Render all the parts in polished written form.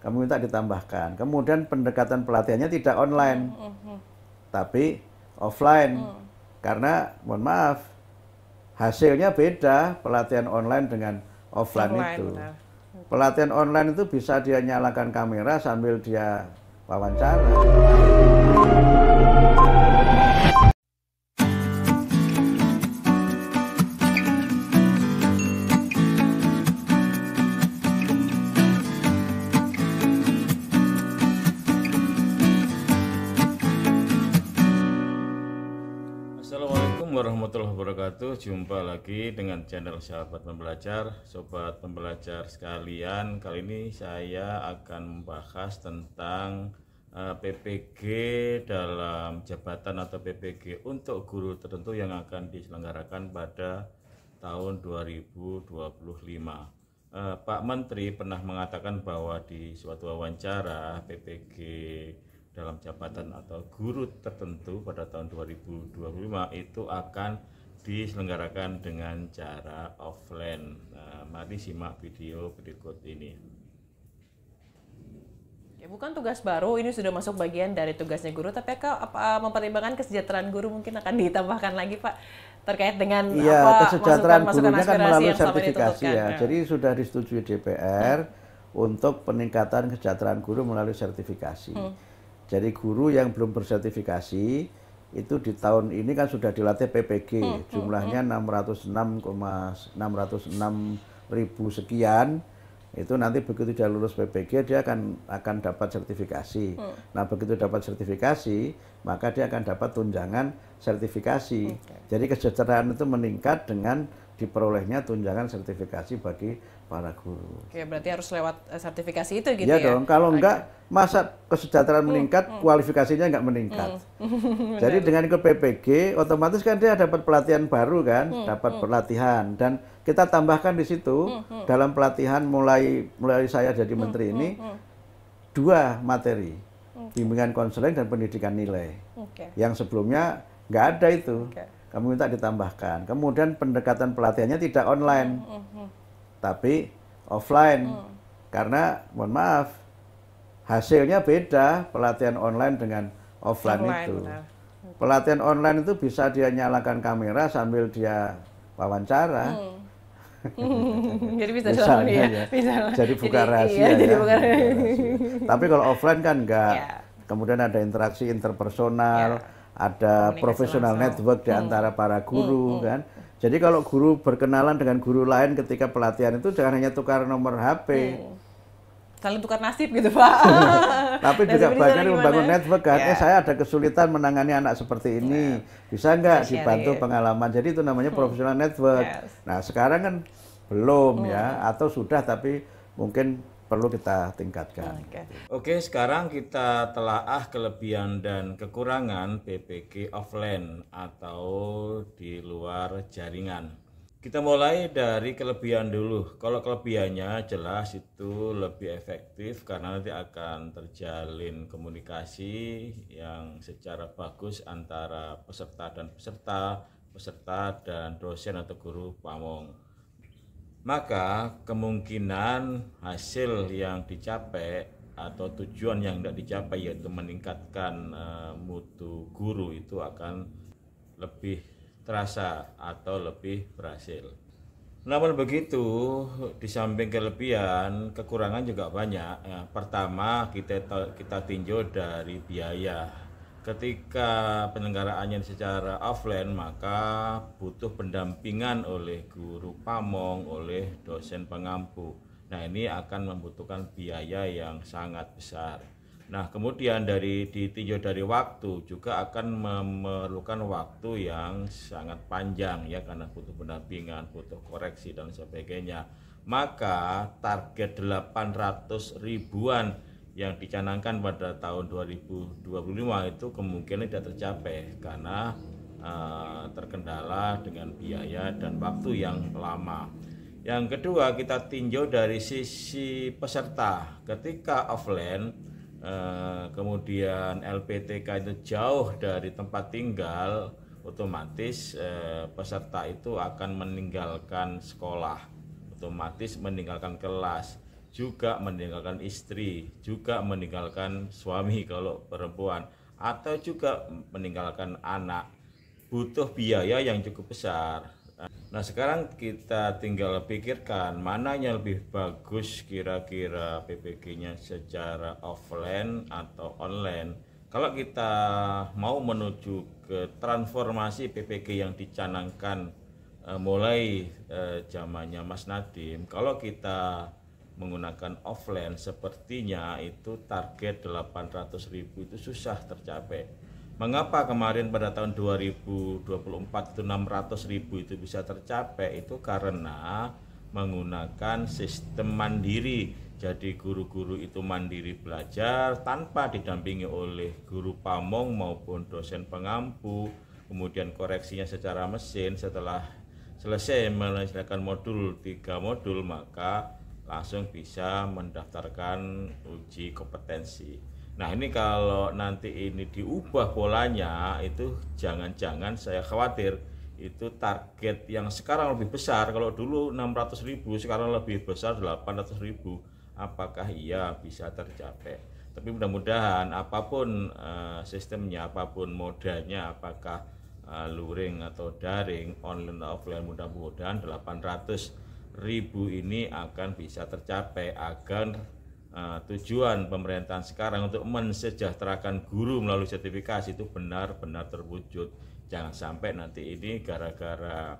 kami minta ditambahkan. Kemudian pendekatan pelatihannya tidak online, tapi offline. Karena mohon maaf, hasilnya beda pelatihan online dengan offline itu. Benar. Pelatihan online itu bisa dia nyalakan kamera sambil dia wawancara. Assalamualaikum warahmatullahi wabarakatuh. Jumpa lagi dengan channel Sahabat Pembelajar. Sobat pembelajar sekalian, kali ini saya akan membahas tentang PPG dalam jabatan atau PPG untuk guru tertentu yang akan diselenggarakan pada tahun 2025. Pak Menteri pernah mengatakan bahwa di suatu wawancara PPG dalam jabatan atau guru tertentu pada tahun 2025 itu akan diselenggarakan dengan cara offline. Nah, mari simak video berikut ini. Ya, bukan tugas baru, ini sudah masuk bagian dari tugasnya guru, tapi mempertimbangkan kesejahteraan guru mungkin akan ditambahkan lagi, Pak, terkait dengan kesejahteraan gurunya kan melalui yang selama ini sertifikasi dituntutkan. ya. Jadi sudah disetujui DPR untuk peningkatan kesejahteraan guru melalui sertifikasi. Jadi guru yang belum bersertifikasi itu di tahun ini kan sudah dilatih PPG, jumlahnya 606.606.000 sekian. Itu nanti begitu dia lulus PPG dia akan dapat sertifikasi. Nah, begitu dapat sertifikasi, maka dia akan dapat tunjangan sertifikasi. Jadi kesejahteraan itu meningkat dengan diperolehnya tunjangan sertifikasi bagi para guru. Oke, berarti harus lewat sertifikasi itu gitu Ya ya? dong, kalau enggak masa kesejahteraan meningkat, kualifikasinya enggak meningkat. Jadi dengan ikut PPG, otomatis kan dia dapat pelatihan baru kan, dapat pelatihan. Dan kita tambahkan di situ, dalam pelatihan mulai saya jadi menteri ini, 2 materi, bimbingan konseling dan pendidikan nilai. Yang sebelumnya enggak ada itu. Kami minta ditambahkan. Kemudian pendekatan pelatihannya tidak online, tapi offline. Karena mohon maaf, hasilnya beda pelatihan online dengan offline itu. Pelatihan online itu bisa dia nyalakan kamera sambil dia wawancara. Jadi bisa dong ya. Jadi buka rahasia ya. Tapi kalau offline kan enggak. Kemudian ada interaksi interpersonal. Ada professional network di antara para guru kan. Jadi kalau guru berkenalan dengan guru lain ketika pelatihan itu jangan hanya tukar nomor HP. Saling tukar nasib gitu, Pak. Tapi juga bagian membangun network kan. Saya ada kesulitan menangani anak seperti ini. Bisa nggak dibantu pengalaman. Jadi itu namanya professional network. Nah, sekarang kan belum ya, atau sudah tapi mungkin perlu kita tingkatkan. Oke, sekarang kita telaah kelebihan dan kekurangan PPG offline atau di luar jaringan. Kita mulai dari kelebihan dulu. Kalau kelebihannya jelas itu lebih efektif karena nanti akan terjalin komunikasi yang secara bagus antara peserta dan dosen atau guru pamong. Maka kemungkinan hasil yang dicapai atau tujuan yang tidak dicapai yaitu meningkatkan mutu guru itu akan lebih terasa atau lebih berhasil. Namun begitu, di samping kelebihan, kekurangan juga banyak. Ya, pertama kita tinjau dari biaya. Ketika penyelenggaraannya secara offline, maka butuh pendampingan oleh guru pamong, oleh dosen pengampu. Nah, ini akan membutuhkan biaya yang sangat besar. Nah, kemudian ditinjau dari waktu juga akan memerlukan waktu yang sangat panjang ya, karena butuh pendampingan, butuh koreksi dan sebagainya. Maka target 800 ribuan yang dicanangkan pada tahun 2025 itu kemungkinan tidak tercapai karena terkendala dengan biaya dan waktu yang lama. Yang kedua, kita tinjau dari sisi peserta. Ketika offline, kemudian LPTK itu jauh dari tempat tinggal, otomatis peserta itu akan meninggalkan sekolah, otomatis meninggalkan kelas. juga meninggalkan istri, juga meninggalkan suami kalau perempuan, atau juga meninggalkan anak, butuh biaya yang cukup besar. Nah, sekarang kita tinggal pikirkan mana yang lebih bagus kira-kira PPG-nya secara offline atau online. Kalau kita mau menuju ke transformasi PPG yang dicanangkan mulai zamannya Mas Nadiem, kalau kita menggunakan offline sepertinya itu target 800.000 itu susah tercapai. Mengapa kemarin pada tahun 2024 itu 600.000 itu bisa tercapai? Itu karena menggunakan sistem mandiri. Jadi guru-guru itu mandiri belajar tanpa didampingi oleh guru pamong maupun dosen pengampu. Kemudian koreksinya secara mesin. Setelah selesai menyelesaikan modul 3 modul, maka langsung bisa mendaftarkan uji kompetensi. Nah, ini kalau nanti ini diubah polanya, itu jangan-jangan saya khawatir itu target yang sekarang lebih besar. Kalau dulu 600.000, sekarang lebih besar 800.000. Apakah iya bisa tercapai? Tapi mudah-mudahan apapun sistemnya, apapun modanya, apakah luring atau daring, online atau offline, mudah-mudahan 800.000 ini akan bisa tercapai agar tujuan pemerintahan sekarang untuk mensejahterakan guru melalui sertifikasi itu benar-benar terwujud. Jangan sampai nanti ini gara-gara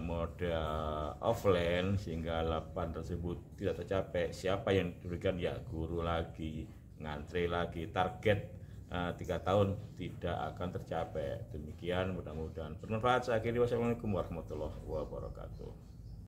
modal offline sehingga 800.000 tidak tercapai. Siapa yang diberikan? Ya guru lagi, ngantri lagi, target 3 tahun tidak akan tercapai. Demikian, mudah-mudahan bermanfaat. Saya akhiri, wassalamualaikum warahmatullahi wabarakatuh.